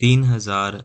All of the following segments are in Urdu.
3000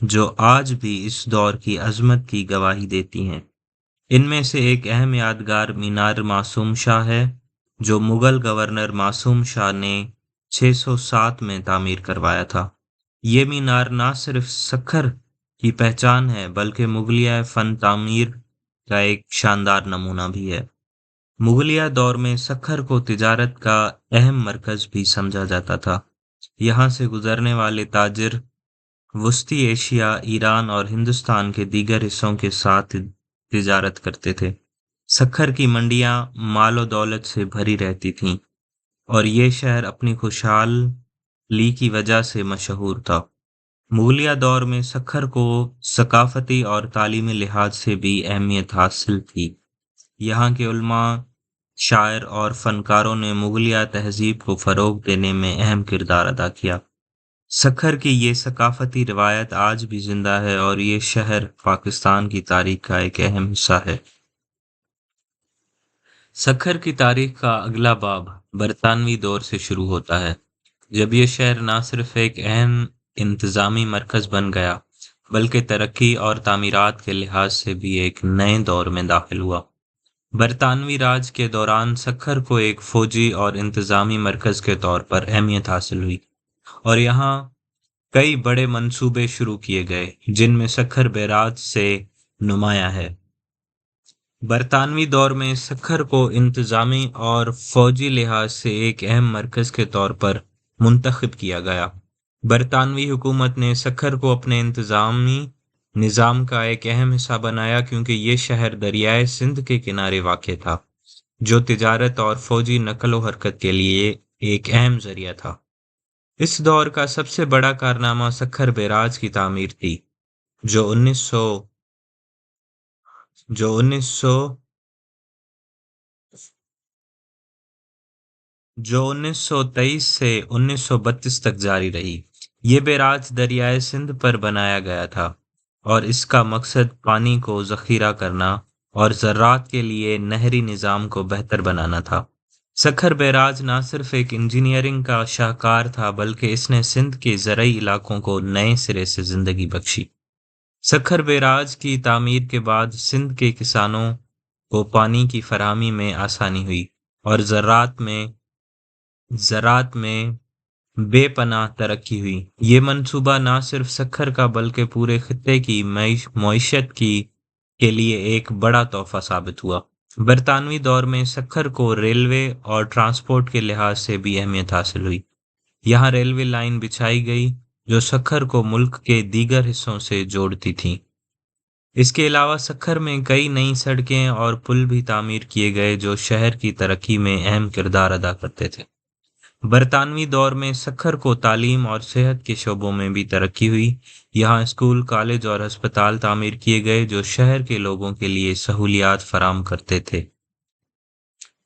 جو آج بھی اس دور کی عظمت کی گواہی دیتی ہیں۔ ان میں سے ایک اہم یادگار مینار معصوم شاہ ہے، جو مغل گورنر معصوم شاہ نے 607 میں تعمیر کروایا تھا۔ یہ مینار نہ صرف سکھر کی پہچان ہے بلکہ مغلیہ فن تعمیر کا ایک شاندار نمونہ بھی ہے۔ مغلیہ دور میں سکھر کو تجارت کا اہم مرکز بھی سمجھا جاتا تھا۔ یہاں سے گزرنے والے تاجر وسطی ایشیا، ایران اور ہندوستان کے دیگر حصوں کے ساتھ تجارت کرتے تھے۔ سکھر کی منڈیاں مال و دولت سے بھری رہتی تھیں اور یہ شہر اپنی خوشحالی کی وجہ سے مشہور تھا۔ مغلیہ دور میں سکھر کو ثقافتی اور تعلیمی لحاظ سے بھی اہمیت حاصل تھی۔ یہاں کے علماء، شاعر اور فنکاروں نے مغلیہ تہذیب کو فروغ دینے میں اہم کردار ادا کیا۔ سکھر کی یہ ثقافتی روایت آج بھی زندہ ہے اور یہ شہر پاکستان کی تاریخ کا ایک اہم حصہ ہے۔ سکھر کی تاریخ کا اگلا باب برطانوی دور سے شروع ہوتا ہے، جب یہ شہر نہ صرف ایک اہم انتظامی مرکز بن گیا بلکہ ترقی اور تعمیرات کے لحاظ سے بھی ایک نئے دور میں داخل ہوا۔ برطانوی راج کے دوران سکھر کو ایک فوجی اور انتظامی مرکز کے طور پر اہمیت حاصل ہوئی اور یہاں کئی بڑے منصوبے شروع کیے گئے جن میں سکھر بیراج سے نمایاں ہے۔ برطانوی دور میں سکھر کو انتظامی اور فوجی لحاظ سے ایک اہم مرکز کے طور پر منتخب کیا گیا۔ برطانوی حکومت نے سکھر کو اپنے انتظامی نظام کا ایک اہم حصہ بنایا کیونکہ یہ شہر دریائے سندھ کے کنارے واقع تھا، جو تجارت اور فوجی نقل و حرکت کے لیے ایک اہم ذریعہ تھا۔ اس دور کا سب سے بڑا کارنامہ سکھر بیراج کی تعمیر تھی، جو انیس سو تیئیس سے 1932 تک جاری رہی۔ یہ بیراج دریائے سندھ پر بنایا گیا تھا اور اس کا مقصد پانی کو ذخیرہ کرنا اور زراعت کے لیے نہری نظام کو بہتر بنانا تھا۔ سکھر بیراج نہ صرف ایک انجینئرنگ کا شاہکار تھا بلکہ اس نے سندھ کے زرعی علاقوں کو نئے سرے سے زندگی بخشی۔ سکھر بیراج کی تعمیر کے بعد سندھ کے کسانوں کو پانی کی فراہمی میں آسانی ہوئی اور زراعت میں بے پناہ ترقی ہوئی۔ یہ منصوبہ نہ صرف سکھر کا بلکہ پورے خطے کی معیشت کے لیے ایک بڑا تحفہ ثابت ہوا۔ برطانوی دور میں سکھر کو ریلوے اور ٹرانسپورٹ کے لحاظ سے بھی اہمیت حاصل ہوئی۔ یہاں ریلوے لائن بچھائی گئی جو سکھر کو ملک کے دیگر حصوں سے جوڑتی تھی۔ اس کے علاوہ سکھر میں کئی نئی سڑکیں اور پل بھی تعمیر کیے گئے جو شہر کی ترقی میں اہم کردار ادا کرتے تھے۔ برطانوی دور میں سکھر کو تعلیم اور صحت کے شعبوں میں بھی ترقی ہوئی۔ یہاں اسکول، کالج اور ہسپتال تعمیر کیے گئے جو شہر کے لوگوں کے لیے سہولیات فراہم کرتے تھے۔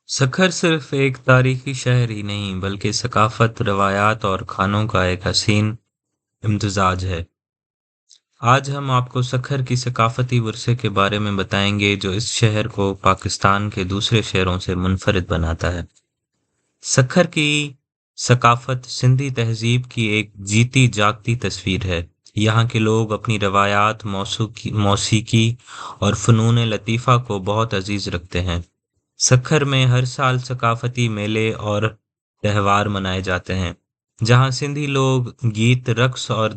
سکھر صرف ایک تاریخی شہر ہی نہیں بلکہ ثقافت، روایات اور کھانوں کا ایک حسین امتزاج ہے۔ آج ہم آپ کو سکھر کی ثقافتی ورثے کے بارے میں بتائیں گے جو اس شہر کو پاکستان کے دوسرے شہروں سے منفرد بناتا ہے۔ سکھر کی ثقافت سندھی تہذیب کی ایک جیتی جاگتی تصویر ہے۔ یہاں کے لوگ اپنی روایات، موسیقی اور فنون لطیفہ کو بہت عزیز رکھتے ہیں۔ سکھر میں ہر سال ثقافتی میلے اور تہوار منائے جاتے ہیں جہاں سندھی لوگ گیت، رقص اور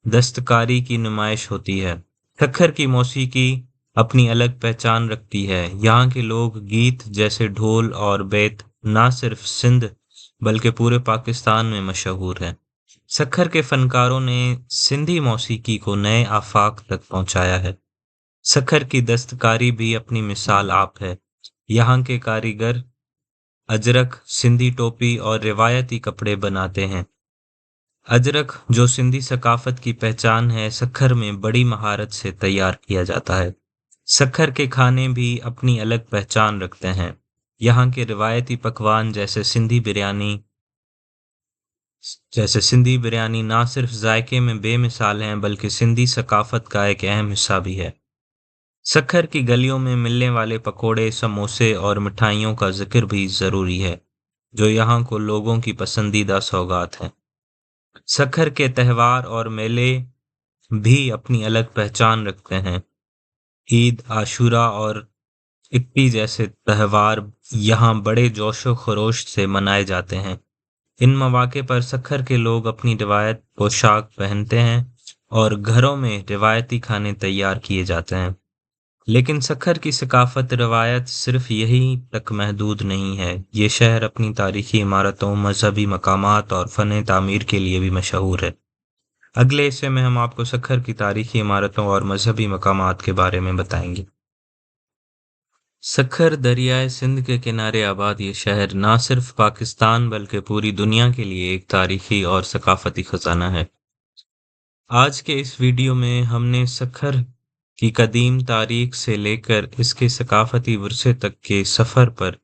دستکاری کی نمائش ہوتی ہے۔ سکھر کی موسیقی اپنی الگ پہچان رکھتی ہے۔ یہاں کے لوگ گیت جیسے ڈھول اور بیت نہ صرف سندھ بلکہ پورے پاکستان میں مشہور ہیں۔ سکھر کے فنکاروں نے سندھی موسیقی کو نئے آفاق تک پہنچایا ہے۔ سکھر کی دستکاری بھی اپنی مثال آپ ہے۔ یہاں کے کاریگر اجرک، سندھی ٹوپی اور روایتی کپڑے بناتے ہیں۔ اجرک، جو سندھی ثقافت کی پہچان ہے، سکھر میں بڑی مہارت سے تیار کیا جاتا ہے۔ سکھر کے کھانے بھی اپنی الگ پہچان رکھتے ہیں۔ یہاں کے روایتی پکوان جیسے سندھی بریانی نہ صرف ذائقے میں بے مثال ہیں بلکہ سندھی ثقافت کا ایک اہم حصہ بھی ہے۔ سکھر کی گلیوں میں ملنے والے پکوڑے، سموسے اور مٹھائیوں کا ذکر بھی ضروری ہے جو یہاں کو لوگوں کی پسندیدہ سوغات ہیں۔ سکھر کے تہوار اور میلے بھی اپنی الگ پہچان رکھتے ہیں۔ عید، عاشورہ اور اکتی جیسے تہوار یہاں بڑے جوش و خروش سے منائے جاتے ہیں۔ ان مواقع پر سکھر کے لوگ اپنی روایت پوشاک پہنتے ہیں اور گھروں میں روایتی کھانے تیار کیے جاتے ہیں۔ لیکن سکھر کی ثقافت روایت صرف یہی تک محدود نہیں ہے۔ یہ شہر اپنی تاریخی عمارتوں، مذہبی مقامات اور فن تعمیر کے لیے بھی مشہور ہے۔ اگلے حصے میں ہم آپ کو سکھر کی تاریخی عمارتوں اور مذہبی مقامات کے بارے میں بتائیں گے۔ سکھر دریائے سندھ کے کنارے آباد یہ شہر نہ صرف پاکستان بلکہ پوری دنیا کے لیے ایک تاریخی اور ثقافتی خزانہ ہے۔ آج کے اس ویڈیو میں ہم نے سکھر کی قدیم تاریخ سے لے کر اس کے ثقافتی ورثے تک کے سفر پر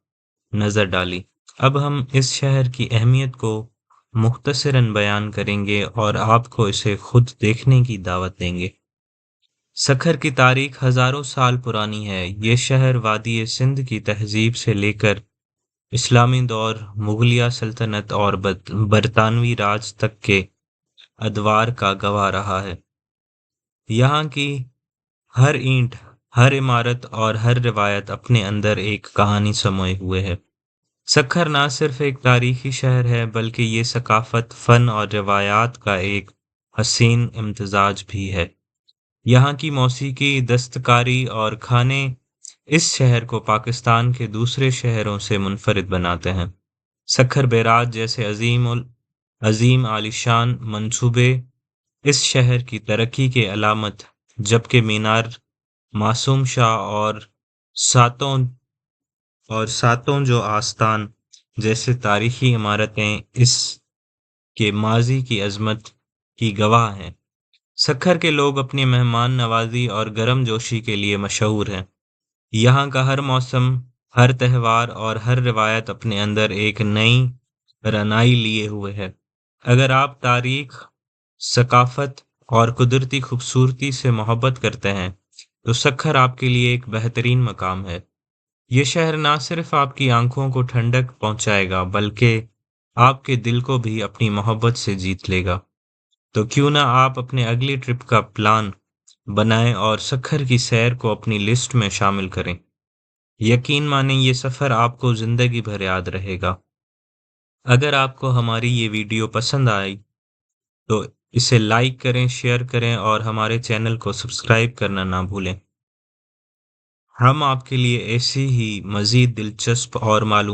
نظر ڈالی۔ اب ہم اس شہر کی اہمیت کو مختصراً بیان کریں گے اور آپ کو اسے خود دیکھنے کی دعوت دیں گے۔ سکھر کی تاریخ ہزاروں سال پرانی ہے۔ یہ شہر وادی سندھ کی تہذیب سے لے کر اسلامی دور، مغلیہ سلطنت اور برطانوی راج تک کے ادوار کا گواہ رہا ہے۔ یہاں کی ہر اینٹ، ہر عمارت اور ہر روایت اپنے اندر ایک کہانی سموئے ہوئے ہے۔ سکھر نہ صرف ایک تاریخی شہر ہے بلکہ یہ ثقافت، فن اور روایات کا ایک حسین امتزاج بھی ہے۔ یہاں کی موسیقی، دستکاری اور کھانے اس شہر کو پاکستان کے دوسرے شہروں سے منفرد بناتے ہیں۔ سکھر بیراج جیسے عظیم عالیشان منصوبے اس شہر کی ترقی کے علامت، جبکہ مینار معصوم شاہ اور ساتوں جو آستان جیسے تاریخی عمارتیں اس کے ماضی کی عظمت کی گواہ ہیں۔ سکھر کے لوگ اپنی مہمان نوازی اور گرم جوشی کے لیے مشہور ہیں۔ یہاں کا ہر موسم، ہر تہوار اور ہر روایت اپنے اندر ایک نئی رنائی لیے ہوئے ہے۔ اگر آپ تاریخ، ثقافت اور قدرتی خوبصورتی سے محبت کرتے ہیں تو سکھر آپ کے لیے ایک بہترین مقام ہے۔ یہ شہر نہ صرف آپ کی آنکھوں کو ٹھنڈک پہنچائے گا بلکہ آپ کے دل کو بھی اپنی محبت سے جیت لے گا۔ تو کیوں نہ آپ اپنے اگلی ٹرپ کا پلان بنائیں اور سکھر کی سیر کو اپنی لسٹ میں شامل کریں۔ یقین مانیں یہ سفر آپ کو زندگی بھر یاد رہے گا۔ اگر آپ کو ہماری یہ ویڈیو پسند آئی تو اسے لائک کریں، شیئر کریں اور ہمارے چینل کو سبسکرائب کرنا نہ بھولیں۔ ہم آپ کے لیے ایسی ہی مزید دلچسپ اور معلومات